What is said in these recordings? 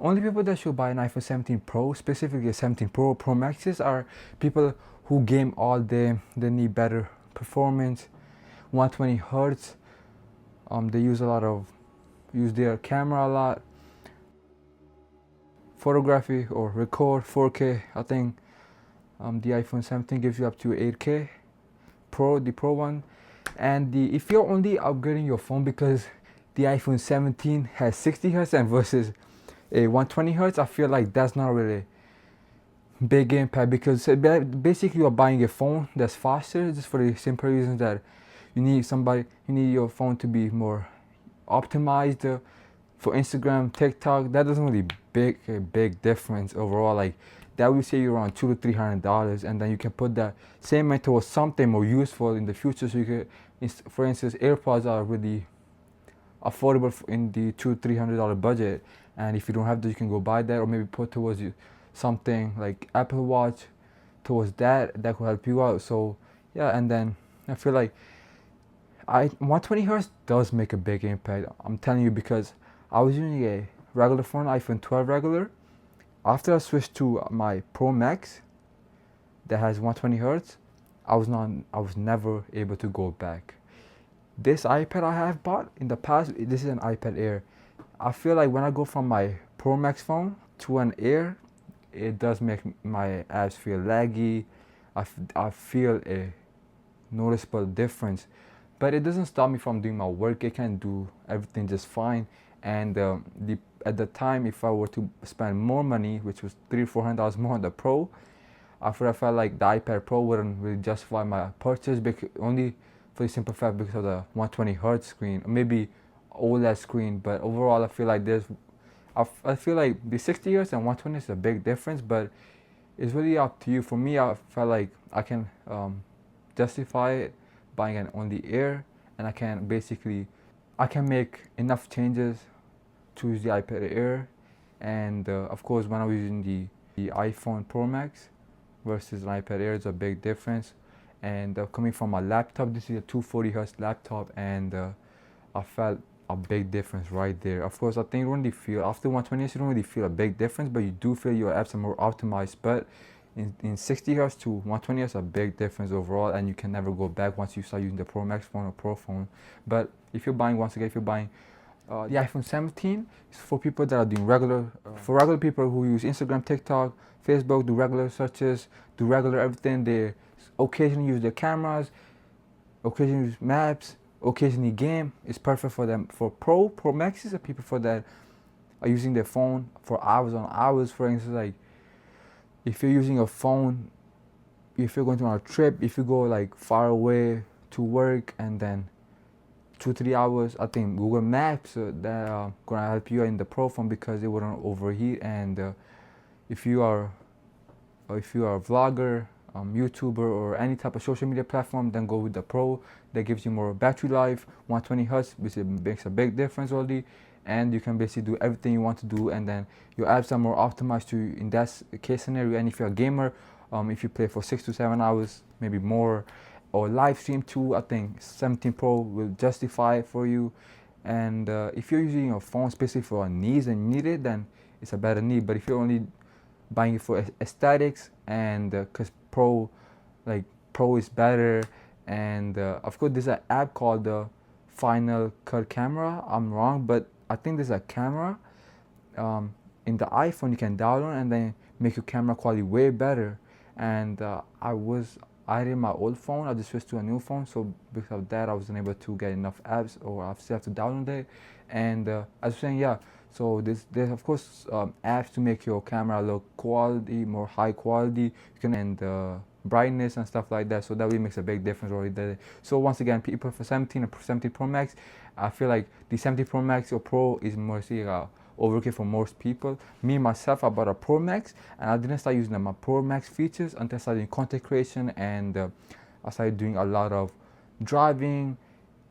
Only people that should buy an iPhone 17 Pro, specifically a 17 Pro Pro Maxes, are people who game all day. They need better performance, 120 hertz. They use their camera a lot, photography or record 4K. I think the iPhone 17 gives you up to 8K Pro, the Pro one. And if you're only upgrading your phone because the iPhone 17 has 60 hertz and versus a 120 hertz, I feel like that's not really big impact, because basically you're buying a phone that's faster just for the simple reason that you need your phone to be more optimized for Instagram, TikTok. That doesn't really make a big difference overall. Like that will save you around $200 to $300, and then you can put that same money towards something more useful in the future. So you could, for instance, AirPods are really affordable in the $200 to $300 budget, and if you don't have that, you can go buy that, or maybe put towards you something like Apple Watch towards that could help you out. So yeah, and then I feel like 120 hertz does make a big impact. I'm telling you, because I was using a regular phone, iPhone 12 regular. After I switched to my Pro Max that has 120 hertz, I was never able to go back. This iPad I have bought in the past, this is an iPad Air. I feel like when I go from my Pro Max phone to an Air, it does make my apps feel laggy. I feel a noticeable difference, but it doesn't stop me from doing my work. It can do everything just fine. And at the time, if I were to spend more money, which was $300-400 more on the Pro, I felt like the iPad Pro wouldn't really justify my purchase, only for the simple fact because of the 120 hertz screen, or maybe OLED screen. But overall, I feel like I feel like the 60 hertz and 120 is a big difference, but it's really up to you. For me, I felt like I can justify it buying an only Air, and I can make enough changes to use the iPad Air. And of course, when I was using the iPhone Pro Max versus an iPad Air, it's a big difference. And coming from my laptop, this is a 240 hertz laptop, and I felt a big difference right there. Of course, I think you don't really feel, after 120 hertz, you don't really feel a big difference, but you do feel your apps are more optimized. But in 60 hertz to 120 hertz, a big difference overall, and you can never go back once you start using the Pro Max phone or Pro phone. But if you're buying, the iPhone 17, is for people that are doing for regular people who use Instagram, TikTok, Facebook, do regular searches, do regular everything. They occasionally use their cameras, occasionally use maps, occasionally game. It's perfect for them. For Pro Maxes are people for that are using their phone for hours on hours. For instance, like if you're using a phone, if you're going on a trip, if you go like far away to work, and then 2-3 hours, I think Google Maps that are gonna help you in the Pro phone, because it wouldn't overheat. And if you are a vlogger, YouTuber, or any type of social media platform, then go with the Pro. That gives you more battery life, 120 hertz, which makes a big difference already. And you can basically do everything you want to do, and then your apps are more optimized to in that case scenario. And if you're a gamer, if you play for 6 to 7 hours, maybe more, or live stream too, I think 17 Pro will justify it for you. And if you're using your phone specifically for needs and need it, then it's a better need. But if you're only buying it for aesthetics, and because Pro is better, and of course there's an app called the Final Cut Camera. I'm wrong, but I think there's a camera in the iPhone you can download and then make your camera quality way better. And I had my old phone, I just switched to a new phone, so because of that I wasn't able to get enough apps, or I still have to download it. And as I was saying, yeah, so there's of course apps to make your camera look more high quality. You can, and brightness and stuff like that. So that really makes a big difference already there. So once again, people for 17 and 17 Pro Max, I feel like the 17 Pro Max or Pro is mostly overkill for most people. Me myself, I bought a Pro Max, and I didn't start using my Pro Max features until I started doing content creation, and I started doing a lot of driving,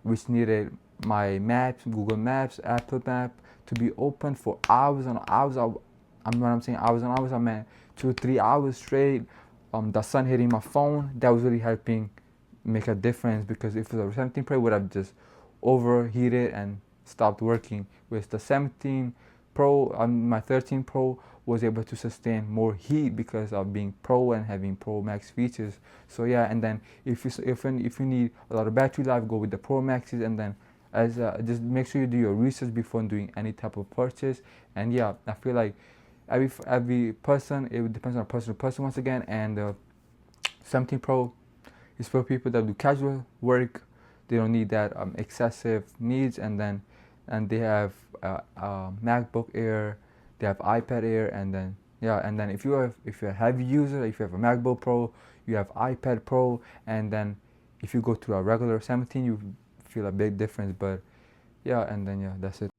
which needed my maps, Google Maps, Apple Map, to be open for hours and hours. When I'm saying hours and hours, I meant 2-3 hours straight. The sun hitting my phone, that was really helping make a difference, because if it was a 17 Pro, it would have just overheated and stopped working. With the 17 Pro, my 13 Pro was able to sustain more heat because of being Pro and having Pro Max features. So yeah, and then if you need a lot of battery life, go with the Pro Maxes, and then as just make sure you do your research before doing any type of purchase. And yeah, I feel like every person, it depends on person to person once again. And 17 Pro is for people that do casual work. They don't need that excessive needs, and they have MacBook Air, they have iPad Air, and then yeah, and then if you're a heavy user, if you have a MacBook Pro, you have iPad Pro, and then if you go to a regular 17, you feel a big difference. But yeah, and then yeah, that's it.